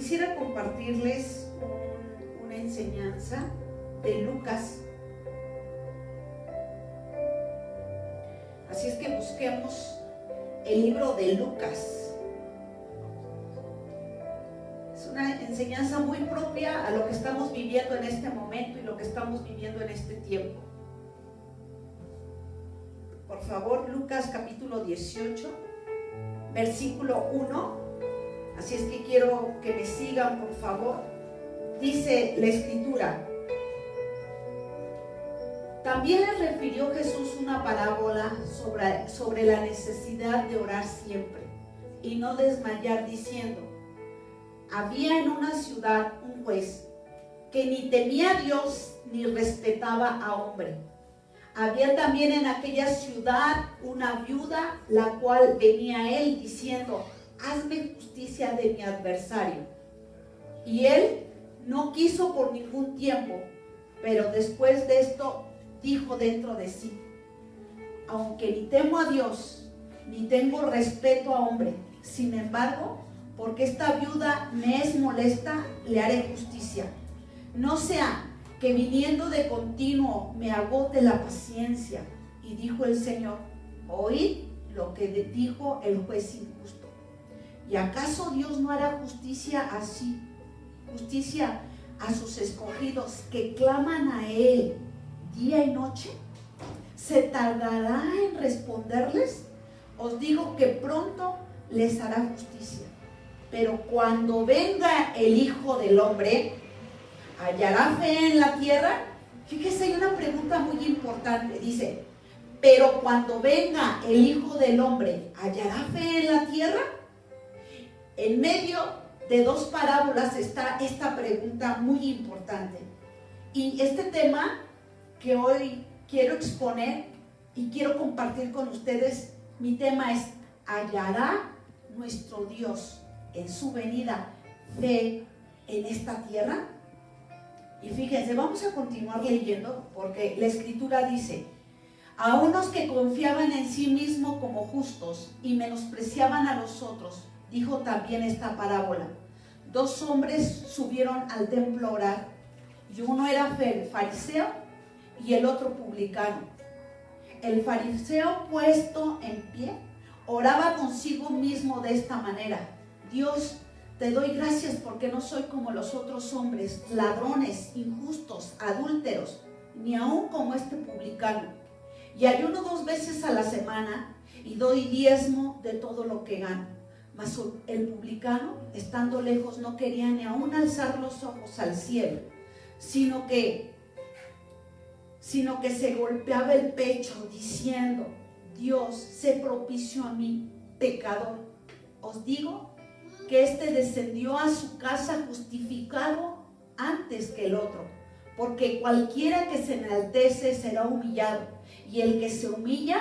Quisiera compartirles una enseñanza de Lucas. Así es que busquemos el libro de Lucas. Es una enseñanza muy propia a lo que estamos viviendo en este momento y lo que estamos viviendo en este tiempo. Por favor, Lucas capítulo 18, versículo 1. Así es que quiero que me sigan, por favor. Dice la escritura: también les refirió Jesús una parábola sobre la necesidad de orar siempre y no desmayar, diciendo: había en una ciudad un juez que ni temía a Dios ni respetaba a hombre. Había también en aquella ciudad una viuda, la cual venía a él diciendo: hazme justicia de mi adversario. Y él no quiso por ningún tiempo, pero después de esto dijo dentro de sí: aunque ni temo a Dios, ni tengo respeto a hombre, sin embargo, porque esta viuda me es molesta, le haré justicia. No sea que viniendo de continuo me agote la paciencia. Y dijo el Señor: oíd lo que dijo el juez injusto. ¿Y acaso Dios no hará justicia así? Justicia a sus escogidos que claman a Él día y noche. ¿Se tardará en responderles? Os digo que pronto les hará justicia. Pero cuando venga el Hijo del Hombre, ¿hallará fe en la tierra? Fíjese, hay una pregunta muy importante. Dice: pero cuando venga el Hijo del Hombre, ¿hallará fe en la tierra? En medio de dos parábolas está esta pregunta muy importante. Y este tema que hoy quiero exponer y quiero compartir con ustedes, mi tema es: ¿hallará nuestro Dios en su venida fe en esta tierra? Y fíjense, vamos a continuar leyendo, porque la escritura dice: a unos que confiaban en sí mismos como justos y menospreciaban a los otros, dijo también esta parábola. Dos hombres subieron al templo a orar, y uno era fariseo y el otro publicano. El fariseo, puesto en pie, oraba consigo mismo de esta manera: Dios, te doy gracias porque no soy como los otros hombres, ladrones, injustos, adúlteros, ni aun como este publicano. Y ayuno 2 veces a la semana y doy diezmo de todo lo que gano. Mas el publicano, estando lejos, no quería ni aun alzar los ojos al cielo, sino que se golpeaba el pecho diciendo: Dios, sé propicio a mí, pecador. Os digo que este descendió a su casa justificado antes que el otro, porque cualquiera que se enaltece será humillado, y el que se humilla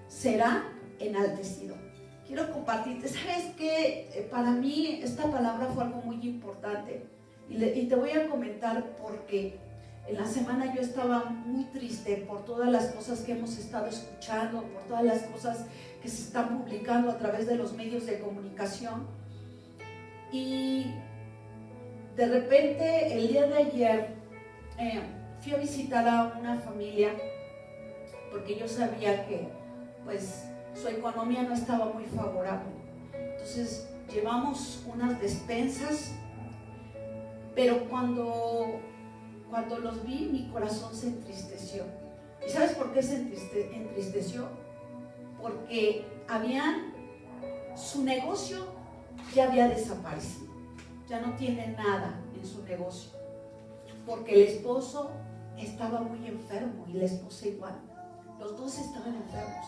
será enaltecido. Quiero compartirte, ¿sabes qué? Para mí esta palabra fue algo muy importante, y te voy a comentar porque en la semana yo estaba muy triste por todas las cosas que hemos estado escuchando, por todas las cosas que se están publicando a través de los medios de comunicación. Y de repente el día de ayer fui a visitar a una familia, porque yo sabía que pues su economía no estaba muy favorable. Entonces llevamos unas despensas, pero cuando los vi, mi corazón se entristeció. ¿Y sabes por qué se entristeció? Porque su negocio ya había desaparecido, ya no tiene nada en su negocio, porque el esposo estaba muy enfermo y la esposa igual. Los dos estaban enfermos.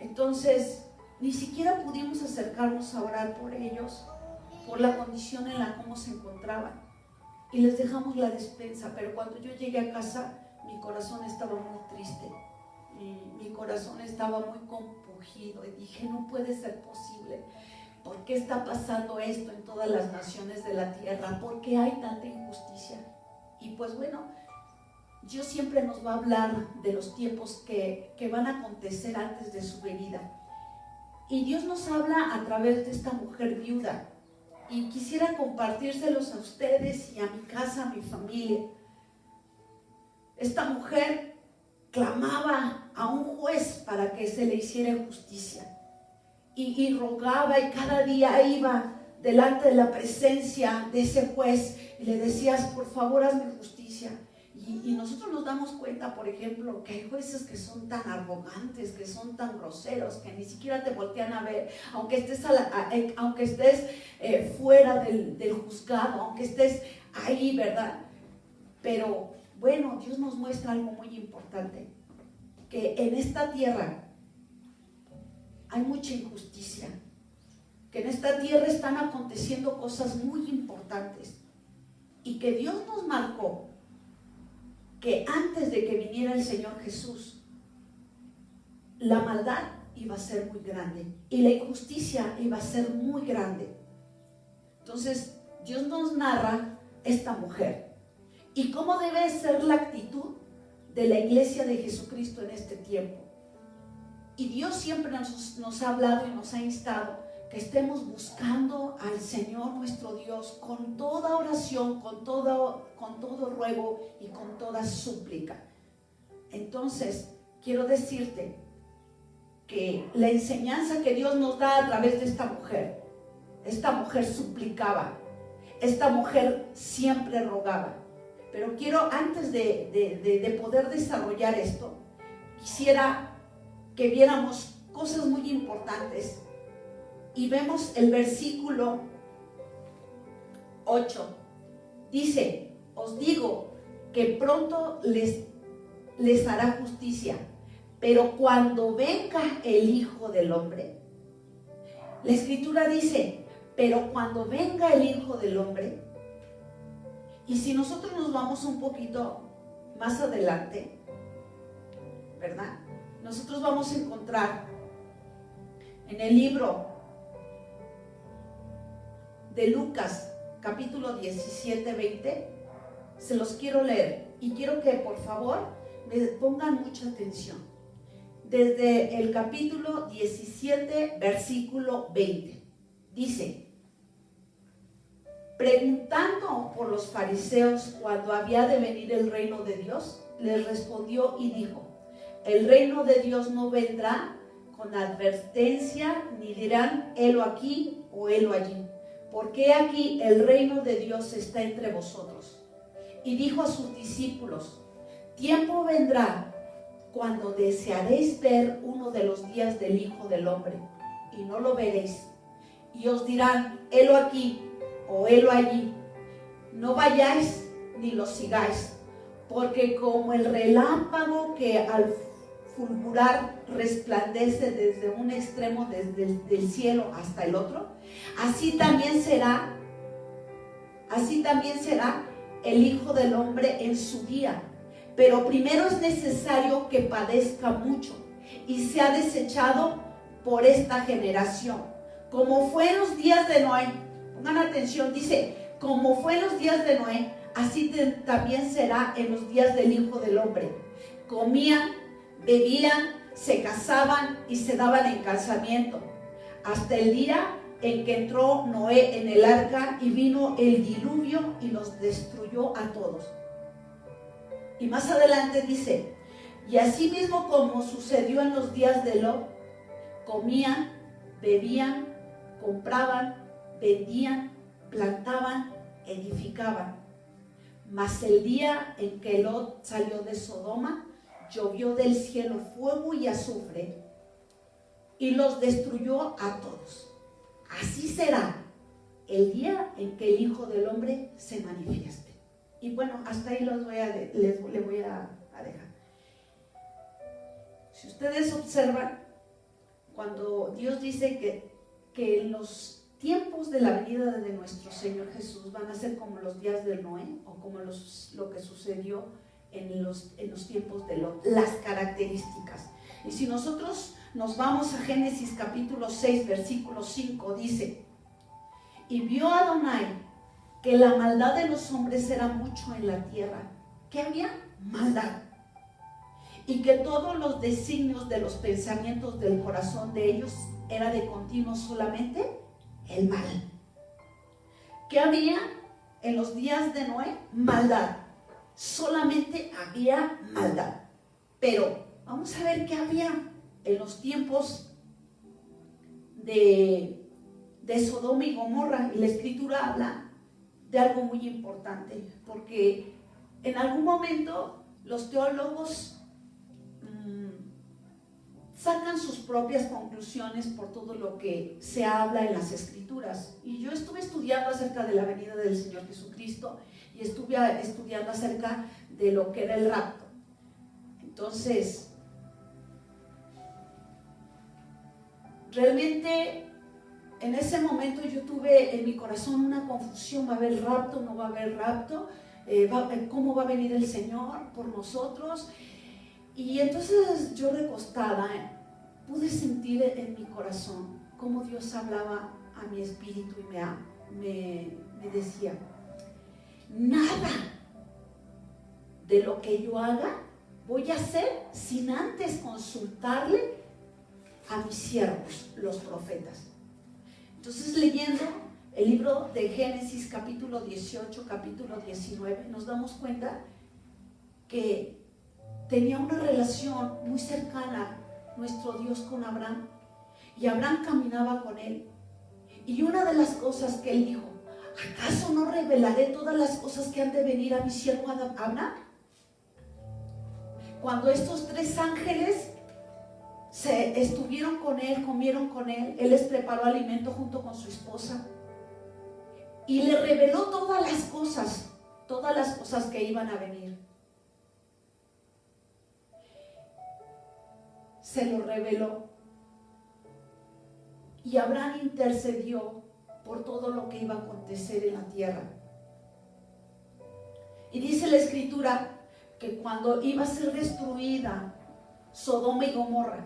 Entonces ni siquiera pudimos acercarnos a orar por ellos, por la condición en la cómo se encontraban, y les dejamos la despensa. Pero cuando yo llegué a casa, mi corazón estaba muy triste, mi corazón estaba muy compungido, y dije: no puede ser posible. ¿Por qué está pasando esto en todas las naciones de la tierra? ¿Por qué hay tanta injusticia? Y pues bueno, Dios siempre nos va a hablar de los tiempos que van a acontecer antes de su venida. Y Dios nos habla a través de esta mujer viuda. y quisiera compartírselos a ustedes y a mi casa, a mi familia. Esta mujer clamaba a un juez para que se le hiciera justicia y rogaba, y cada día iba delante de la presencia de ese juez y le decías: por favor, hazme justicia. Y nosotros nos damos cuenta, por ejemplo, que hay jueces que son tan arrogantes, que son tan groseros, que ni siquiera te voltean a ver, aunque estés fuera del juzgado, aunque estés ahí, ¿verdad? Pero bueno, Dios nos muestra algo muy importante, que en esta tierra hay mucha injusticia, que en esta tierra están aconteciendo cosas muy importantes, y que Dios nos marcó que antes de que viniera el Señor Jesús, la maldad iba a ser muy grande y la injusticia iba a ser muy grande. Entonces Dios nos narra esta mujer y cómo debe ser la actitud de la iglesia de Jesucristo en este tiempo. Y Dios siempre nos ha hablado y nos ha instado que estemos buscando al Señor nuestro Dios con toda oración, con todo ruego y con toda súplica. Entonces, quiero decirte que la enseñanza que Dios nos da a través de esta mujer suplicaba, esta mujer siempre rogaba. Pero quiero, antes de poder desarrollar esto, quisiera que viéramos cosas muy importantes. Y vemos el versículo 8. Dice: os digo que pronto les hará justicia, pero cuando venga el Hijo del Hombre. La Escritura dice: pero cuando venga el Hijo del Hombre. Y si nosotros nos vamos un poquito más adelante, ¿verdad? Nosotros vamos a encontrar en el libro de Lucas, capítulo 17-20, se los quiero leer y quiero que por favor me pongan mucha atención. Desde el capítulo 17, versículo 20, dice: preguntando por los fariseos cuándo había de venir el reino de Dios, les respondió y dijo: el reino de Dios no vendrá con advertencia, ni dirán helo aquí o helo allí, porque aquí el reino de Dios está entre vosotros. Y dijo a sus discípulos: tiempo vendrá cuando desearéis ver uno de los días del Hijo del Hombre, y no lo veréis. Y os dirán: helo aquí o helo allí. No vayáis ni lo sigáis, porque como el relámpago que al fulgurar resplandece desde un extremo del cielo hasta el otro, así también será el Hijo del Hombre en su día. Pero primero es necesario que padezca mucho y sea desechado por esta generación. Como fue en los días de Noé, pongan atención, dice: como fue en los días de Noé, así también será en los días del Hijo del Hombre. Comían, bebían, se casaban y se daban en casamiento, hasta el día en que entró Noé en el arca y vino el diluvio y los destruyó a todos. Y más adelante dice: y así mismo como sucedió en los días de Lot, comían, bebían, compraban, vendían, plantaban, edificaban. Mas el día en que Lot salió de Sodoma, llovió del cielo fuego y azufre y los destruyó a todos. Así será el día en que el Hijo del Hombre se manifieste. Y bueno, hasta ahí les voy a dejar. Si ustedes observan, cuando Dios dice que los tiempos de la venida de nuestro Señor Jesús van a ser como los días de Noé, o como lo que sucedió en los tiempos de Lot, las características. Y si nosotros nos vamos a Génesis capítulo 6, versículo 5, dice: y vio Adonai que la maldad de los hombres era mucho en la tierra, que había maldad, y que todos los designios de los pensamientos del corazón de ellos era de continuo solamente el mal. ¿Qué había en los días de Noé? Maldad. Solamente había maldad. Pero vamos a ver qué había en los tiempos de Sodoma y Gomorra. Y la Escritura habla de algo muy importante, porque en algún momento los teólogos sacan sus propias conclusiones por todo lo que se habla en las Escrituras. Y yo estuve estudiando acerca de la venida del Señor Jesucristo y estuve estudiando acerca de lo que era el rapto. Entonces, realmente en ese momento yo tuve en mi corazón una confusión: ¿va a haber rapto? ¿No va a haber rapto? ¿Cómo va a venir el Señor por nosotros? Y entonces yo recostada pude sentir en mi corazón cómo Dios hablaba a mi espíritu y me decía: nada de lo que yo haga voy a hacer sin antes consultarle a mis siervos, los profetas. Entonces, leyendo el libro de Génesis capítulo 18, capítulo 19, nos damos cuenta que tenía una relación muy cercana nuestro Dios con Abraham, y Abraham caminaba con él. Y una de las cosas que él dijo: ¿acaso no revelaré todas las cosas que han de venir a mi siervo Abraham? Cuando estos 3 ángeles estuvieron con él, comieron con él, él les preparó alimento junto con su esposa y le reveló todas las cosas que iban a venir. Se lo reveló, y Abraham intercedió por todo lo que iba a acontecer en la tierra. Y dice la Escritura que cuando iba a ser destruida Sodoma y Gomorra,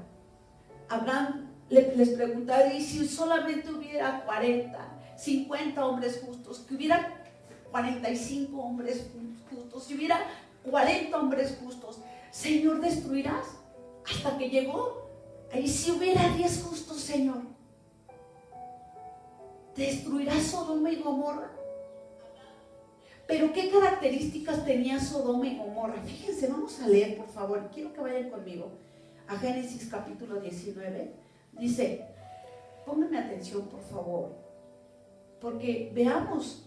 Abraham les preguntaba: ¿y si solamente hubiera 40, 50 hombres justos? Que hubiera 45 hombres justos, si hubiera 40 hombres justos, Señor, ¿destruirás? Hasta que llegó: ¿y si hubiera 10 justos, Señor? ¿Destruirás Sodoma y Gomorra? Pero ¿qué características tenía Sodoma y Gomorra? Fíjense, vamos a leer, por favor. Quiero que vayan conmigo a Génesis capítulo 19. Dice, pónganme atención, por favor, porque veamos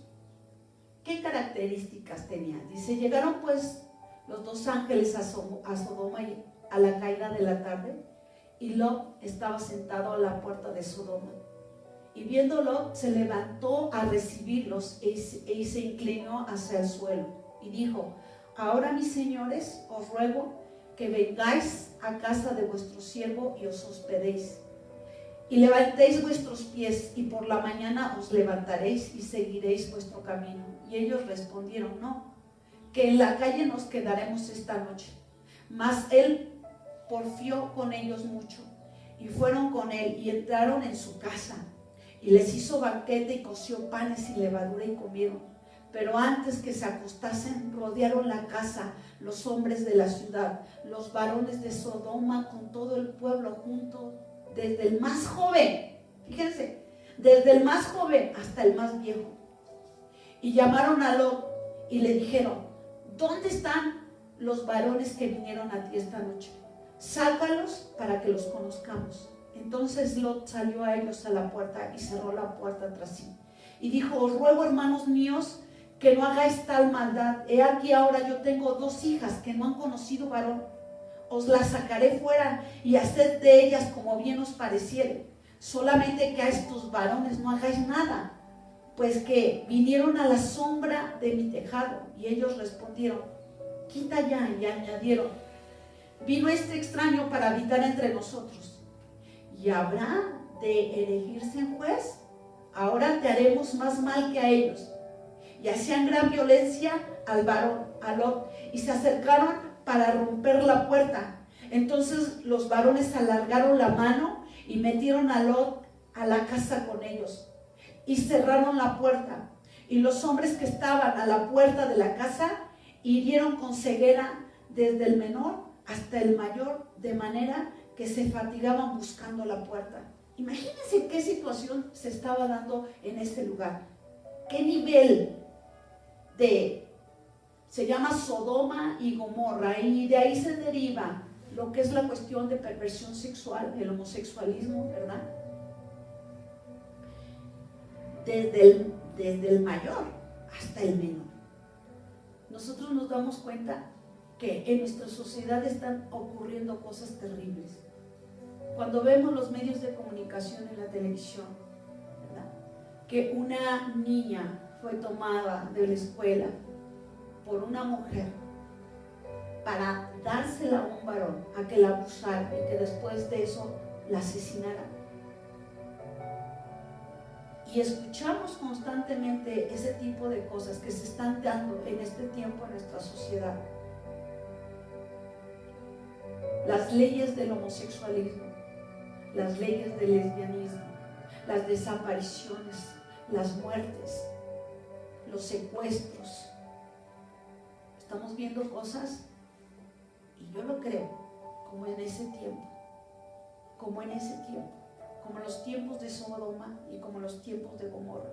qué características tenía. Dice: llegaron pues los 2 ángeles a Sodoma y a la caída de la tarde, y Lot estaba sentado a la puerta de Sodoma. Y viendo Lot, se levantó a recibirlos y se inclinó hacia el suelo y dijo: ahora, mis señores, os ruego que vengáis a casa de vuestro siervo y os hospedéis, y levantéis vuestros pies, y por la mañana os levantaréis y seguiréis vuestro camino. Y ellos respondieron: no, que en la calle nos quedaremos esta noche. Mas él porfió con ellos mucho, y fueron con él y entraron en su casa, y les hizo banquete y coció panes y levadura y comieron. Pero antes que se acostasen, rodearon la casa los hombres de la ciudad, los varones de Sodoma con todo el pueblo junto, desde el más joven, fíjense, desde el más joven hasta el más viejo. Y llamaron a Lot y le dijeron: ¿dónde están los varones que vinieron a ti esta noche? Sácalos para que los conozcamos. Entonces Lot salió a ellos a la puerta y cerró la puerta tras sí. Y dijo: os ruego, hermanos míos, que no hagáis tal maldad. He aquí ahora yo tengo 2 hijas que no han conocido varón. Os las sacaré fuera y haced de ellas como bien os pareciere. Solamente que a estos varones no hagáis nada, pues que vinieron a la sombra de mi tejado. Y ellos respondieron: quita ya. Y añadieron: vino este extraño para habitar entre nosotros, ¿y habrá de erigirse en juez? Ahora te haremos más mal que a ellos. Y hacían gran violencia al varón, a Lot, y se acercaron para romper la puerta. Entonces los varones alargaron la mano y metieron a Lot a la casa con ellos, y cerraron la puerta. Y los hombres que estaban a la puerta de la casa hirieron con ceguera desde el menor hasta el mayor, de manera que se fatigaban buscando la puerta. Imagínense qué situación se estaba dando en este lugar. qué nivel se llama Sodoma y Gomorra, y de ahí se deriva lo que es la cuestión de perversión sexual, el homosexualismo, ¿verdad? Desde el mayor hasta el menor. Nosotros nos damos cuenta que en nuestra sociedad están ocurriendo cosas terribles. Cuando vemos los medios de comunicación en la televisión, ¿verdad?, que una niña fue tomada de la escuela por una mujer para dársela a un varón, a que la abusara y que después de eso la asesinara. Y escuchamos constantemente ese tipo de cosas que se están dando en este tiempo en nuestra sociedad. Las leyes del homosexualismo, las leyes del lesbianismo, las desapariciones, las muertes, los secuestros. Estamos viendo cosas, y yo lo creo, como en ese tiempo, como los tiempos de Sodoma y como los tiempos de Gomorra.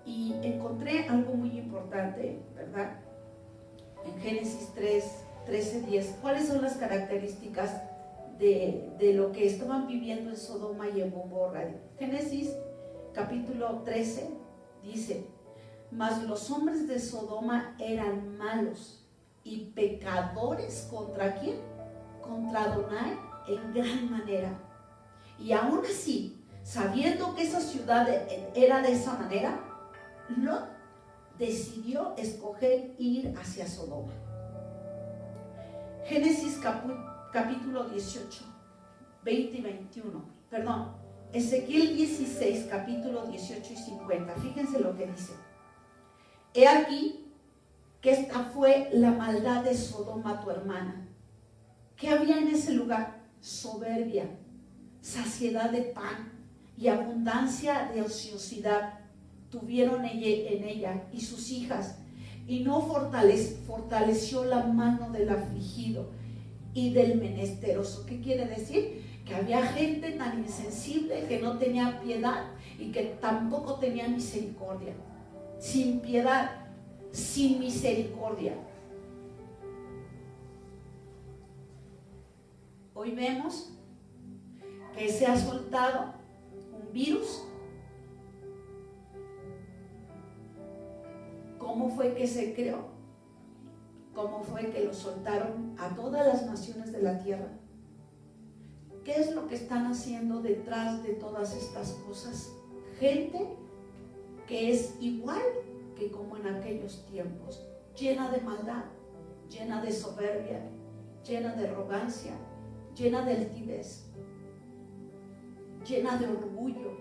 Y encontré algo muy importante, ¿verdad? En Génesis 13:10, ¿cuáles son las características de lo que estaban viviendo en Sodoma y en Gomorra? Génesis capítulo 13 dice: mas los hombres de Sodoma eran malos y pecadores. ¿Contra quién? Contra Adonai en gran manera. Y aún así, sabiendo que esa ciudad era de esa manera, Lot decidió escoger ir hacia Sodoma. Génesis capítulo 18, 20 y 21. Perdón, Ezequiel 16, capítulo 18 y 50. Fíjense lo que dice. He aquí que esta fue la maldad de Sodoma, tu hermana. ¿Qué había en ese lugar? Soberbia, saciedad de pan y abundancia de ociosidad tuvieron en ella y sus hijas, y no fortaleció la mano del afligido y del menesteroso. ¿Qué quiere decir? Que había gente tan insensible que no tenía piedad y que tampoco tenía misericordia. Sin piedad, sin misericordia. Hoy vemos que se ha soltado un virus. ¿Cómo fue que se creó? ¿Cómo fue que lo soltaron a todas las naciones de la tierra? ¿Qué es lo que están haciendo detrás de todas estas cosas? Gente que es igual que como en aquellos tiempos, llena de maldad, llena de soberbia, llena de arrogancia, llena de altivez, llena de orgullo,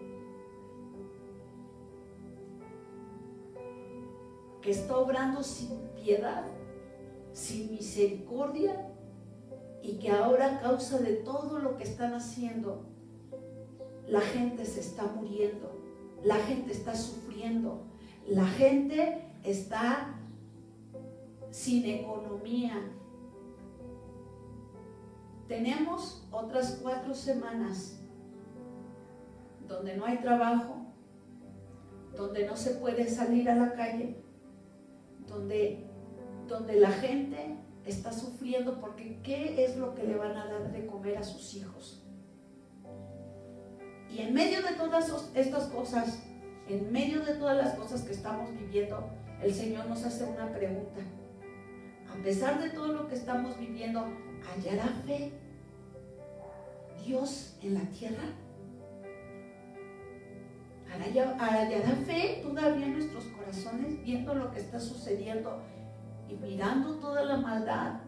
que está obrando sin piedad, sin misericordia, y que ahora a causa de todo lo que están haciendo, la gente se está muriendo, la gente está sufriendo, la gente está sin economía. Tenemos otras 4 semanas donde no hay trabajo, donde no se puede salir a la calle, donde la gente está sufriendo porque ¿qué es lo que le van a dar de comer a sus hijos? Y en medio de todas estas cosas, en medio de todas las cosas que estamos viviendo, el Señor nos hace una pregunta. A pesar de todo lo que estamos viviendo, ¿hallará fe Dios en la tierra? ¿Hallará fe todavía en nuestros corazones, viendo lo que está sucediendo y mirando toda la maldad?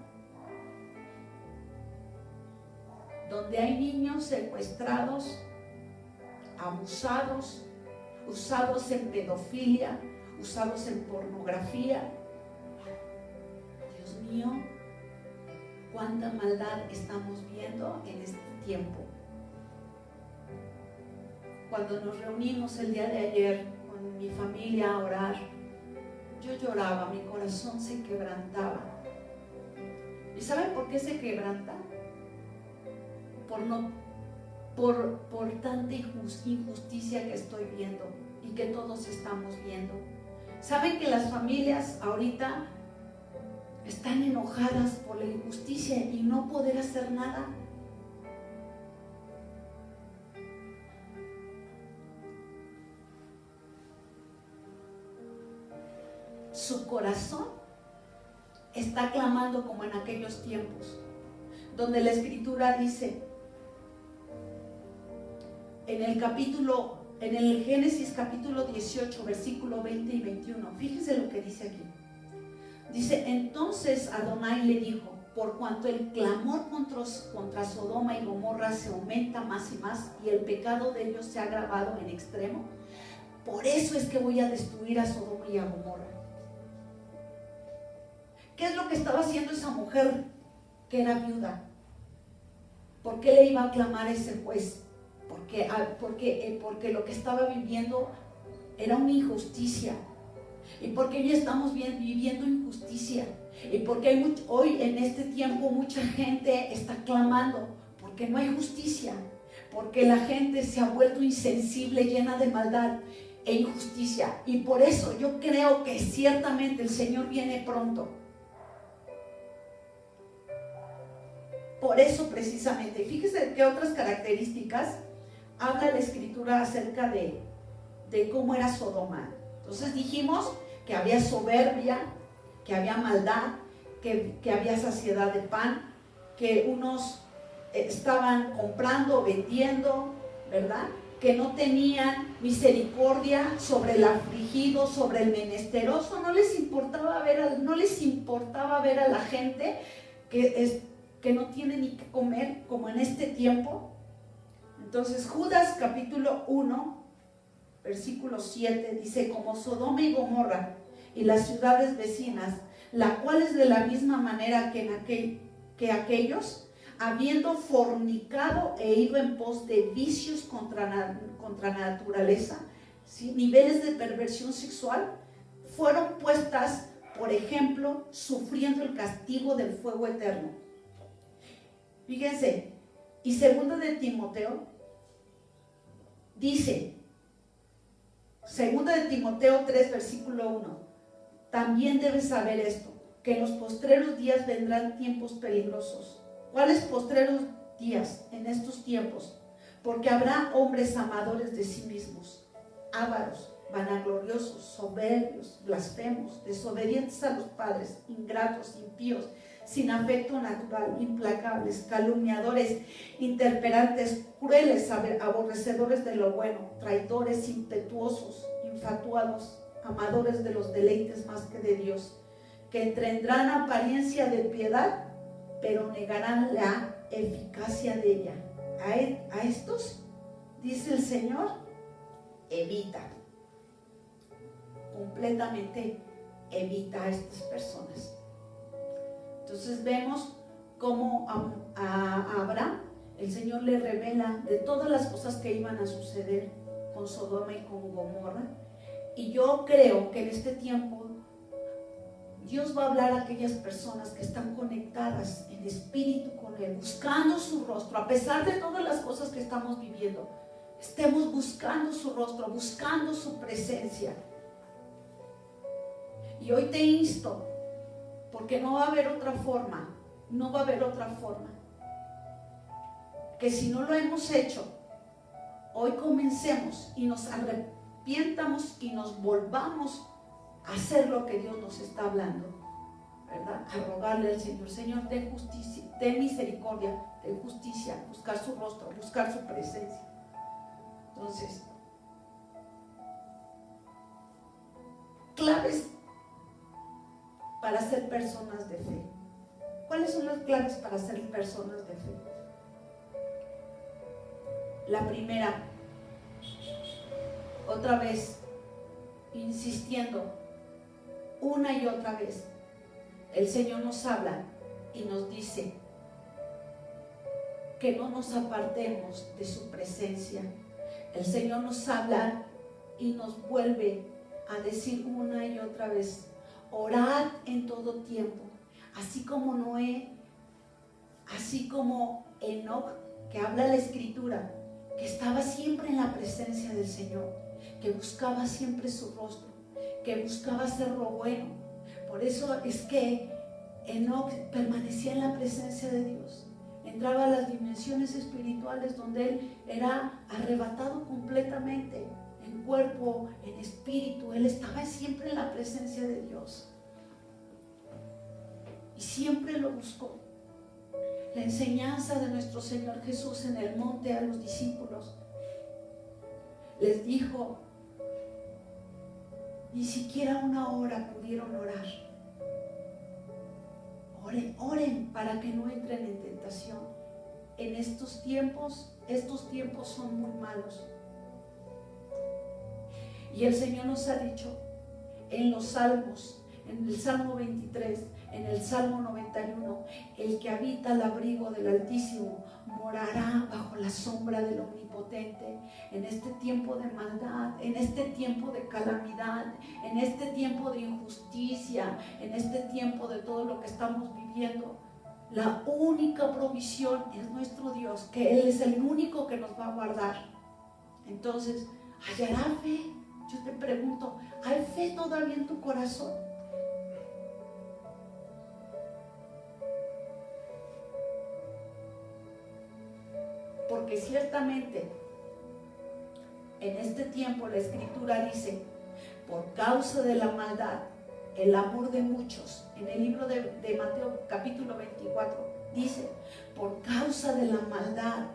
Donde hay niños secuestrados, abusados, usados en pedofilia, usados en pornografía. Dios mío, cuánta maldad estamos viendo en este tiempo. Cuando nos reunimos el día de ayer con mi familia a orar, yo lloraba, mi corazón se quebrantaba. ¿Y saben por qué se quebranta? Por tanta injusticia que estoy viendo. y que todos estamos viendo. ¿Saben que las familias ahorita están enojadas por la injusticia y no poder hacer nada? Su corazón está clamando como en aquellos tiempos, donde la Escritura dice en el Génesis capítulo 18, versículo 20 y 21, fíjense lo que dice aquí. Dice: entonces Adonai le dijo: por cuanto el clamor contra Sodoma y Gomorra se aumenta más y más, y el pecado de ellos se ha agravado en extremo, por eso es que voy a destruir a Sodoma y a Gomorra. ¿Qué es lo que estaba haciendo esa mujer que era viuda? ¿Por qué le iba a clamar a ese juez? Porque lo que estaba viviendo era una injusticia, y porque hoy estamos viviendo injusticia, y porque hoy en este tiempo mucha gente está clamando porque no hay justicia, porque la gente se ha vuelto insensible, llena de maldad e injusticia. Y por eso yo creo que ciertamente el Señor viene pronto. Por eso precisamente, fíjese qué otras características habla la Escritura acerca de cómo era Sodoma. Entonces dijimos que había soberbia, que había maldad, que había saciedad de pan, que unos estaban comprando, vendiendo, ¿verdad? Que no tenían misericordia sobre el afligido, sobre el menesteroso. No les importaba ver a la gente que no tiene ni que comer, como en este tiempo. Entonces Judas capítulo 1 versículo 7 dice: como Sodoma y Gomorra y las ciudades vecinas, la cual es de la misma manera que aquellos, habiendo fornicado e ido en pos de vicios contra naturaleza, ¿sí? Niveles de perversión sexual, fueron puestas, por ejemplo, sufriendo el castigo del fuego eterno. Fíjense, y segundo de Timoteo dice, segundo de Timoteo 3 versículo 1, también debes saber esto, que en los postreros días vendrán tiempos peligrosos. ¿Cuáles postreros días en estos tiempos? Porque habrá hombres amadores de sí mismos, ávaros, vanagloriosos, soberbios, blasfemos, desobedientes a los padres, ingratos, impíos, sin afecto natural, implacables, calumniadores, intemperantes, crueles, aborrecedores de lo bueno, traidores, impetuosos, infatuados, amadores de los deleites más que de Dios, que tendrán apariencia de piedad, pero negarán la eficacia de ella. A estos, dice el Señor, evita, completamente evita a estas personas. Entonces vemos cómo a Abraham el Señor le revela de todas las cosas que iban a suceder con Sodoma y con Gomorra. Y yo creo que en este tiempo Dios va a hablar a aquellas personas que están conectadas en espíritu con Él, buscando su rostro, a pesar de todas las cosas que estamos viviendo. Estemos buscando su rostro, buscando su presencia. Y hoy te insto, porque no va a haber otra forma, no va a haber otra forma, que si no lo hemos hecho, hoy comencemos y nos arrepientamos y nos volvamos a hacer lo que Dios nos está hablando, ¿verdad? A rogarle al Señor: Señor, ten justicia, ten misericordia, ten justicia, buscar su rostro, buscar su presencia. Entonces, claves para ser personas de fe. ¿Cuáles son las claves para ser personas de fe? La primera, otra vez, insistiendo, una y otra vez, el Señor nos habla y nos dice que no nos apartemos de su presencia. El Señor nos habla y nos vuelve a decir una y otra vez: orad en todo tiempo, así como Noé, así como Enoc, que habla la Escritura, que estaba siempre en la presencia del Señor, que buscaba siempre su rostro, que buscaba hacer lo bueno. Por eso es que Enoc permanecía en la presencia de Dios. Entraba a las dimensiones espirituales donde él era arrebatado completamente, en cuerpo, en espíritu. Él estaba siempre en la presencia de Dios y siempre lo buscó. La enseñanza de nuestro Señor Jesús en el monte a los discípulos les dijo, ni siquiera una hora pudieron orar. Oren para que no entren en tentación. En estos tiempos son muy malos. Y el Señor nos ha dicho en los salmos, en el Salmo 23, en el Salmo 91, el que habita al abrigo del Altísimo morará bajo la sombra del Omnipotente. En este tiempo de maldad, en este tiempo de calamidad, en este tiempo de injusticia, en este tiempo de todo lo que estamos viviendo, la única provisión es nuestro Dios, que Él es el único que nos va a guardar. Entonces, ¿hallará fe? Yo te pregunto, ¿hay fe todavía en tu corazón? Porque ciertamente en este tiempo la Escritura dice, por causa de la maldad, el amor de muchos, en el libro de Mateo capítulo 24, dice, por causa de la maldad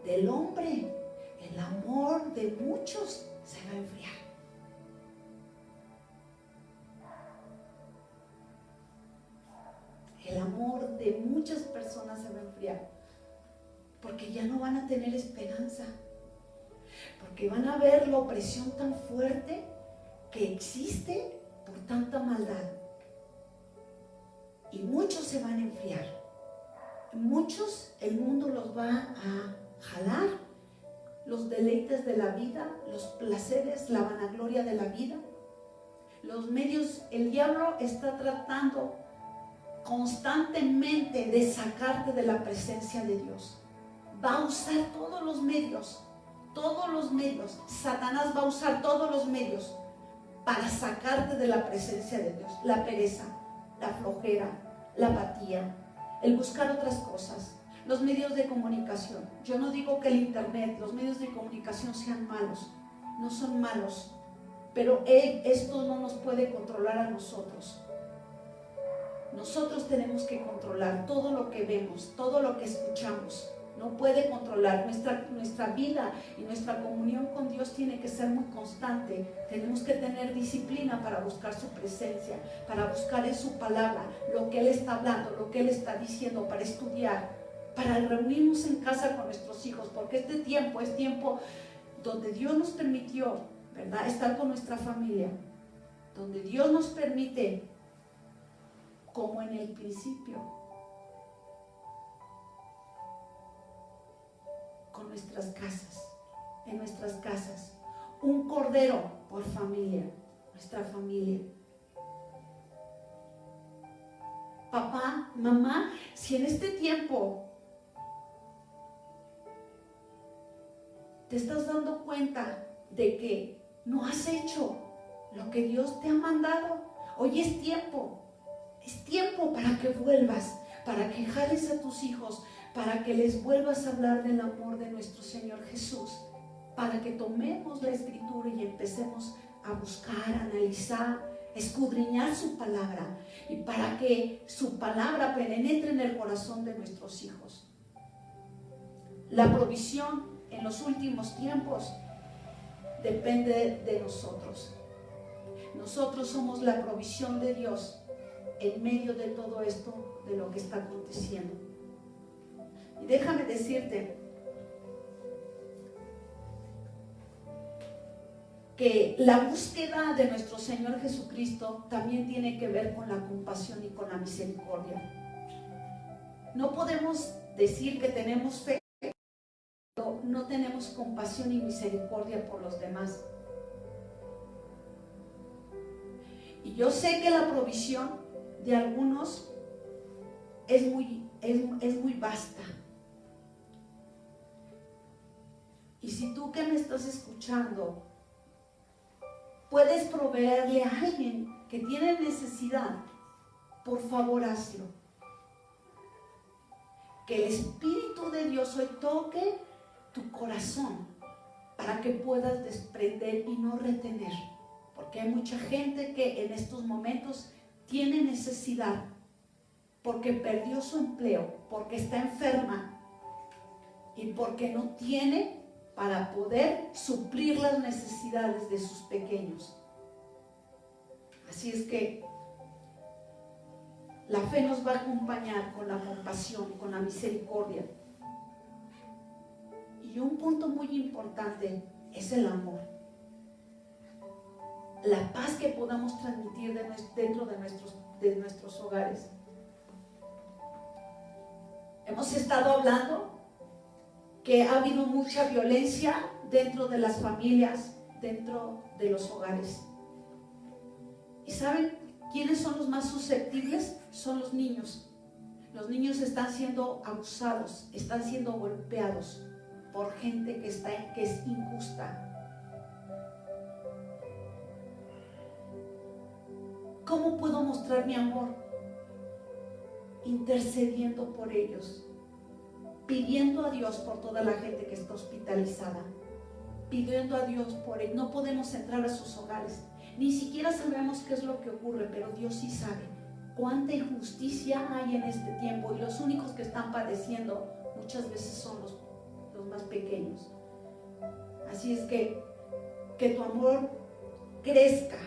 del hombre, el amor de muchos se va a enfriar. El amor de muchas personas se va a enfriar, porque ya no van a tener esperanza, porque van a ver la opresión tan fuerte que existe por tanta maldad. Y muchos se van a enfriar. Muchos, el mundo los va a jalar, los deleites de la vida, los placeres, la vanagloria de la vida, los medios. El diablo está tratando constantemente de sacarte de la presencia de Dios. Va a usar todos los medios. Satanás va a usar todos los medios para sacarte de la presencia de Dios. La pereza, la flojera, la apatía, el buscar otras cosas, los medios de comunicación. Yo no digo que el internet, los medios de comunicación sean malos, no son malos, pero esto no nos puede controlar a nosotros. Nosotros tenemos que controlar todo lo que vemos, todo lo que escuchamos. No puede controlar nuestra vida, y nuestra comunión con Dios tiene que ser muy constante. Tenemos que tener disciplina para buscar su presencia, para buscar en su palabra lo que Él está hablando, lo que Él está diciendo, para estudiar, para reunirnos en casa con nuestros hijos, porque este tiempo es tiempo donde Dios nos permitió, ¿verdad?, estar con nuestra familia, donde Dios nos permite, como en el principio, con nuestras casas, en nuestras casas, un cordero por familia, nuestra familia. Papá, mamá, si en este tiempo te estás dando cuenta de que no has hecho lo que Dios te ha mandado, hoy es tiempo para que vuelvas, para que jales a tus hijos, para que les vuelvas a hablar del amor de nuestro Señor Jesús, para que tomemos la Escritura y empecemos a buscar, a analizar, escudriñar su palabra, y para que su palabra penetre en el corazón de nuestros hijos. La provisión en los últimos tiempos depende de nosotros. Nosotros somos la provisión de Dios en medio de todo esto, de lo que está aconteciendo. Y déjame decirte que la búsqueda de nuestro Señor Jesucristo también tiene que ver con la compasión y con la misericordia. No podemos decir que tenemos fe, pero no tenemos compasión y misericordia por los demás. Y yo sé que la provisión de algunos es muy vasta. Y si tú que me estás escuchando puedes proveerle a alguien que tiene necesidad, por favor hazlo. Que el Espíritu de Dios hoy toque tu corazón para que puedas desprender y no retener. Porque hay mucha gente que en estos momentos tiene necesidad porque perdió su empleo, porque está enferma y porque no tiene para poder suplir las necesidades de sus pequeños. Así es que la fe nos va a acompañar con la compasión, con la misericordia. Y un punto muy importante es el amor. La paz que podamos transmitir dentro de nuestros hogares. Hemos estado hablando que ha habido mucha violencia dentro de las familias, dentro de los hogares. ¿Y saben quiénes son los más susceptibles? Son los niños. Los niños están siendo abusados, están siendo golpeados por gente que es injusta. ¿Cómo puedo mostrar mi amor? Intercediendo por ellos, pidiendo a Dios por toda la gente que está hospitalizada, pidiendo a Dios por ellos. No podemos entrar a sus hogares, ni siquiera sabemos qué es lo que ocurre, pero Dios sí sabe cuánta injusticia hay en este tiempo, y los únicos que están padeciendo muchas veces son los más pequeños. Así es que tu amor crezca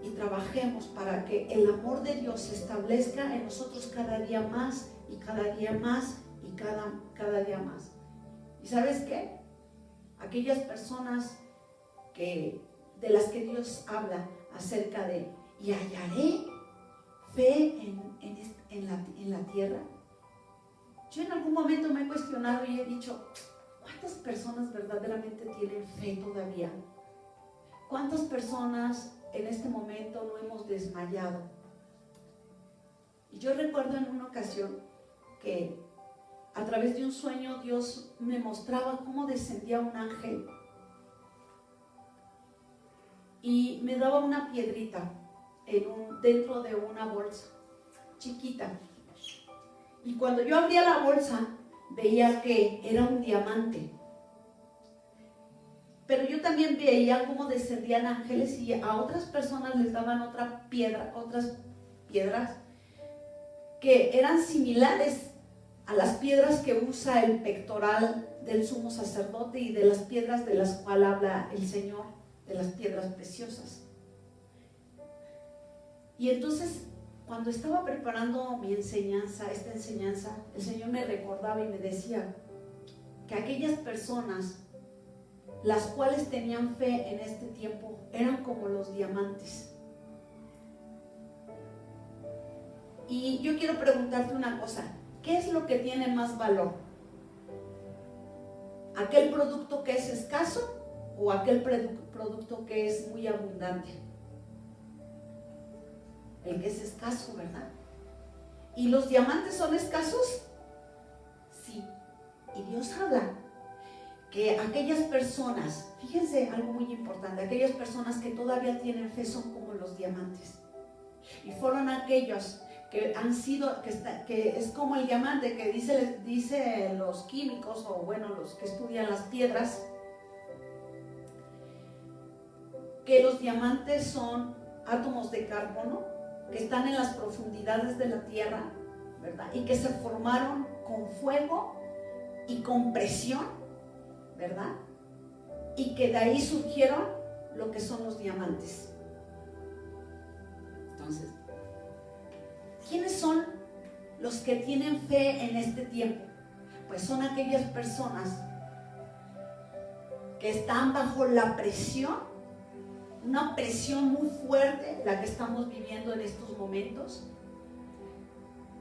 y trabajemos para que el amor de Dios se establezca en nosotros cada día más y cada día más y cada día más. ¿Y sabes qué? Aquellas personas de las que Dios habla acerca de y hallaré fe en la tierra. Yo en algún momento me he cuestionado y he dicho, ¿cuántas personas verdaderamente tienen fe todavía? ¿Cuántas personas en este momento no hemos desmayado? Y yo recuerdo en una ocasión que a través de un sueño Dios me mostraba cómo descendía un ángel y me daba una piedrita dentro de una bolsa chiquita. Y cuando yo abría la bolsa veía que era un diamante. Pero yo también veía cómo descendían ángeles y a otras personas les daban otras piedras que eran similares a las piedras que usa el pectoral del sumo sacerdote y de las piedras de las cuales habla el Señor, de las piedras preciosas. Y entonces, cuando estaba preparando esta enseñanza, el Señor me recordaba y me decía que aquellas personas las cuales tenían fe en este tiempo eran como los diamantes. Y yo quiero preguntarte una cosa, ¿qué es lo que tiene más valor? ¿Aquel producto que es escaso o aquel producto que es muy abundante? El que es escaso, ¿verdad? ¿Y los diamantes son escasos? Sí. Y Dios habla que aquellas personas, fíjense algo muy importante, aquellas personas que todavía tienen fe son como los diamantes. Y fueron aquellos que han sido, que es como el diamante que dice los químicos, o bueno, los que estudian las piedras, que los diamantes son átomos de carbono que están en las profundidades de la tierra, ¿verdad? Y que se formaron con fuego y con presión, ¿verdad? Y que de ahí surgieron lo que son los diamantes. Entonces, ¿quiénes son los que tienen fe en este tiempo? Pues son aquellas personas que están bajo la presión, una presión muy fuerte, la que estamos viviendo en estos momentos,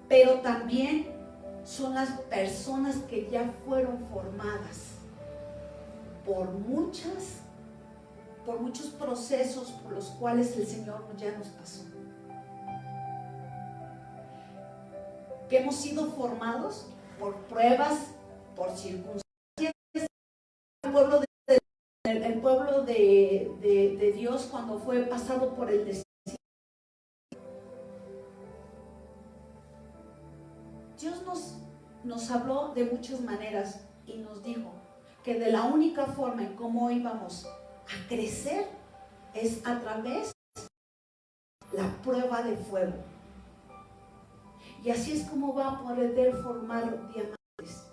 pero también son las personas que ya fueron formadas por muchos procesos por los cuales el Señor ya nos pasó. Que hemos sido formados por pruebas, por circunstancias. El pueblo pueblo de Dios cuando fue pasado por el desierto. Dios nos habló de muchas maneras y nos dijo que de la única forma en cómo íbamos a crecer es a través de la prueba de fuego. Y así es como va a poder formar diamantes.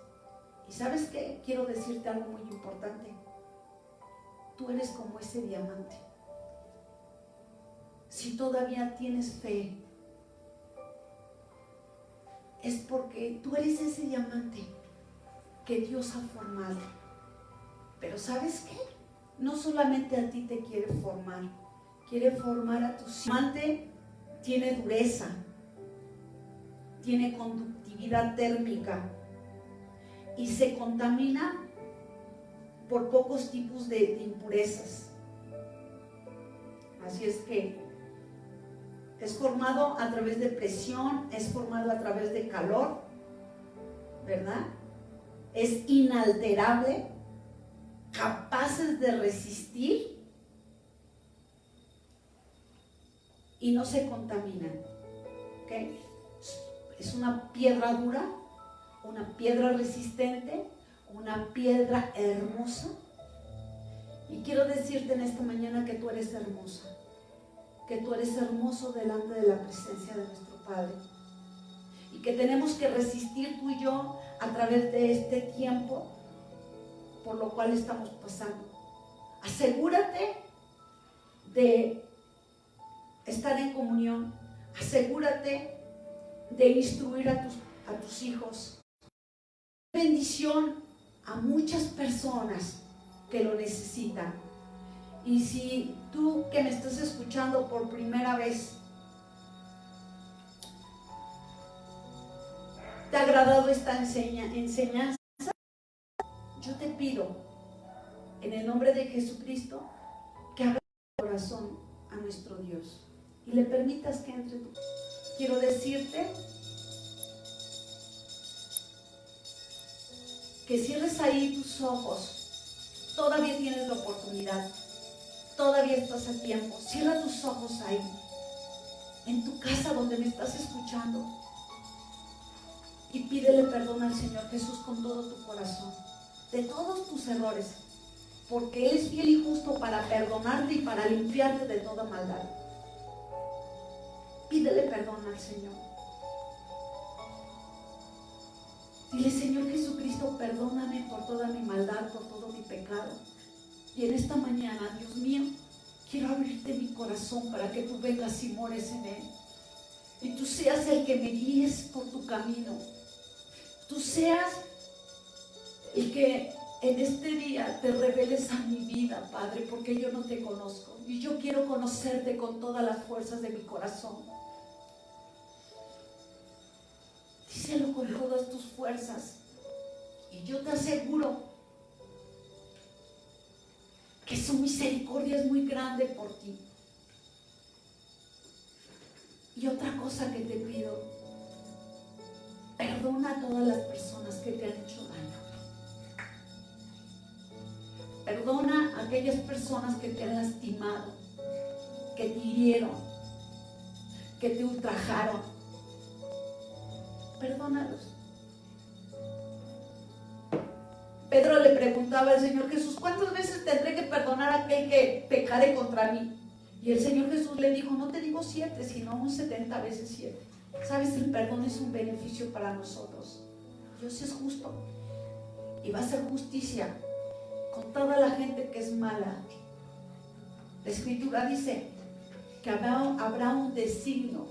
¿Y sabes qué? Quiero decirte algo muy importante. Tú eres como ese diamante. Si todavía tienes fe, es porque tú eres ese diamante que Dios ha formado. Pero ¿sabes qué? No solamente a ti te quiere formar a tu diamante. Tiene dureza, tiene conductividad térmica y se contamina por pocos tipos de impurezas. Así es que es formado a través de presión, es formado a través de calor, ¿verdad? Es inalterable, capaces de resistir y no se contaminan, ¿ok? Es una piedra dura, una piedra resistente, una piedra hermosa. Y quiero decirte en esta mañana que tú eres hermosa, que tú eres hermoso delante de la presencia de nuestro Padre, y que tenemos que resistir tú y yo a través de este tiempo por lo cual estamos pasando. Asegúrate de estar en comunión, asegúrate de instruir a tus hijos. Bendición a muchas personas que lo necesitan. Y si tú que me estás escuchando por primera vez, ¿te ha agradado esta enseñanza? Yo te pido, en el nombre de Jesucristo, que abras tu corazón a nuestro Dios y le permitas que entre tú. Quiero decirte que cierres ahí tus ojos. Todavía tienes la oportunidad. Todavía estás a tiempo. Cierra tus ojos ahí, en tu casa donde me estás escuchando, y pídele perdón al Señor Jesús con todo tu corazón de todos tus errores, porque Él es fiel y justo para perdonarte y para limpiarte de toda maldad. Pídele perdón al Señor. Dile: Señor Jesucristo, perdóname por toda mi maldad, por todo mi pecado. Y en esta mañana, Dios mío, quiero abrirte mi corazón para que tú vengas y mores en él. Y tú seas el que me guíes por tu camino. Tú seas el que en este día te reveles a mi vida, Padre, porque yo no te conozco. Y yo quiero conocerte con todas las fuerzas de mi corazón. Díselo con todas tus fuerzas. Y yo te aseguro que su misericordia es muy grande por ti. Y otra cosa que te pido: perdona a todas las personas que te han hecho daño. Perdona a aquellas personas que te han lastimado, que te hirieron, que te ultrajaron. Perdónalos. Pedro le preguntaba al Señor Jesús: ¿cuántas veces tendré que perdonar a aquel que pecare contra mí? Y el Señor Jesús le dijo: no te digo 7, sino un 70 veces 7. Sabes, el perdón es un beneficio para nosotros. Dios es justo y va a hacer justicia con toda la gente que es mala. La Escritura dice que habrá un designio,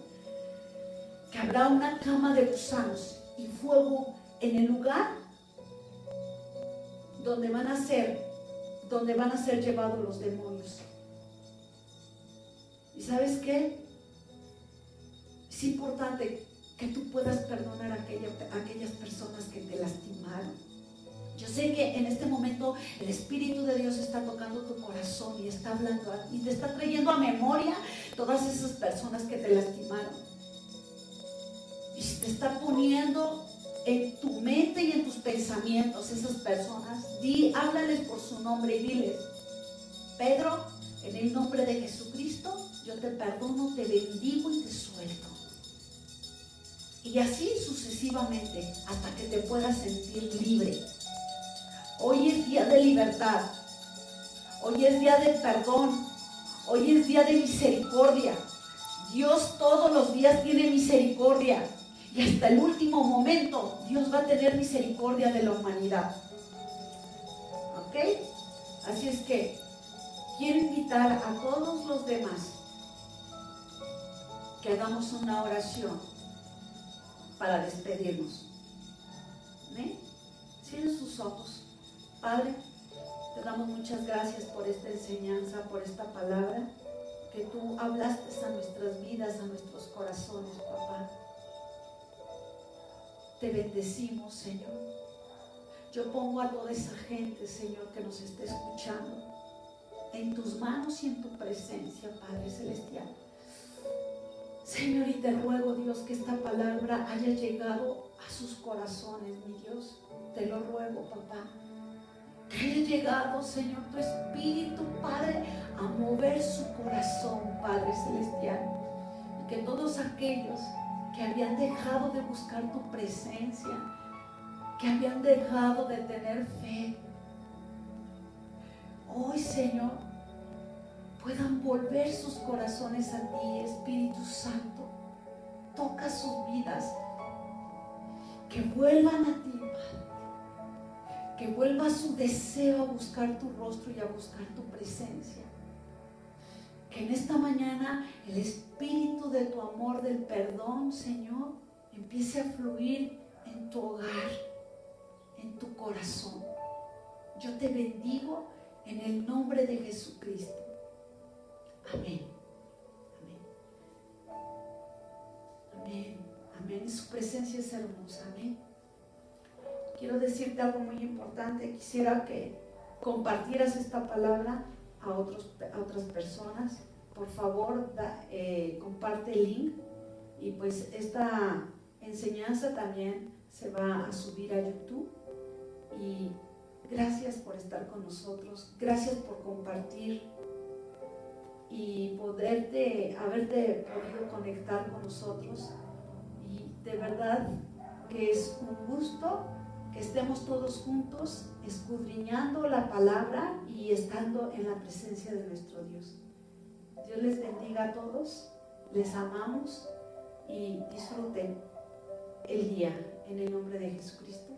que habrá una cama de gusanos y fuego en el lugar donde van a ser llevados los demonios. ¿Y sabes qué? Es importante que tú puedas perdonar a aquellas personas que te lastimaron. Yo sé que en este momento el Espíritu de Dios está tocando tu corazón y está hablando y te está trayendo a memoria todas esas personas que te lastimaron. Y si te está poniendo en tu mente y en tus pensamientos esas personas, háblales por su nombre y diles: Pedro, en el nombre de Jesucristo, yo te perdono, te bendigo y te suelto. Y así sucesivamente hasta que te puedas sentir libre. Hoy es día de libertad. Hoy es día de perdón. Hoy es día de misericordia. Dios todos los días tiene misericordia. Y hasta el último momento Dios va a tener misericordia de la humanidad. ¿Ok? Así es que quiero invitar a todos los demás que hagamos una oración para despedirnos. ¿Amén? Cierren sus ojos. Padre, te damos muchas gracias por esta enseñanza, por esta palabra que tú hablaste a nuestras vidas, a nuestros corazones, papá. Te bendecimos, Señor. Yo pongo a toda esa gente, Señor, que nos esté escuchando en tus manos y en tu presencia, Padre Celestial. Señor, y te ruego, Dios, que esta palabra haya llegado a sus corazones, mi Dios. Te lo ruego, papá. Que haya llegado, Señor, tu Espíritu, Padre, a mover su corazón, Padre Celestial. Y que todos aquellos que habían dejado de buscar tu presencia, que habían dejado de tener fe, hoy, Señor, puedan volver sus corazones a ti, Espíritu Santo. Toca sus vidas, que vuelvan a ti, Padre, que vuelva su deseo a buscar tu rostro y a buscar tu presencia. Que en esta mañana el Espíritu de tu amor, del perdón, Señor, empiece a fluir en tu hogar, en tu corazón. Yo te bendigo en el nombre de Jesucristo. Amén. Amén. Amén. Amén. Su presencia es hermosa. Amén. Quiero decirte algo muy importante. Quisiera que compartieras esta palabra a otras personas. Por favor, comparte el link. Y pues esta enseñanza también se va a subir a YouTube. Y gracias por estar con nosotros. Gracias por compartir y haberte podido conectar con nosotros. Y de verdad que es un gusto que estemos todos juntos escudriñando la palabra y estando en la presencia de nuestro Dios. Dios les bendiga a todos, les amamos y disfruten el día en el nombre de Jesucristo.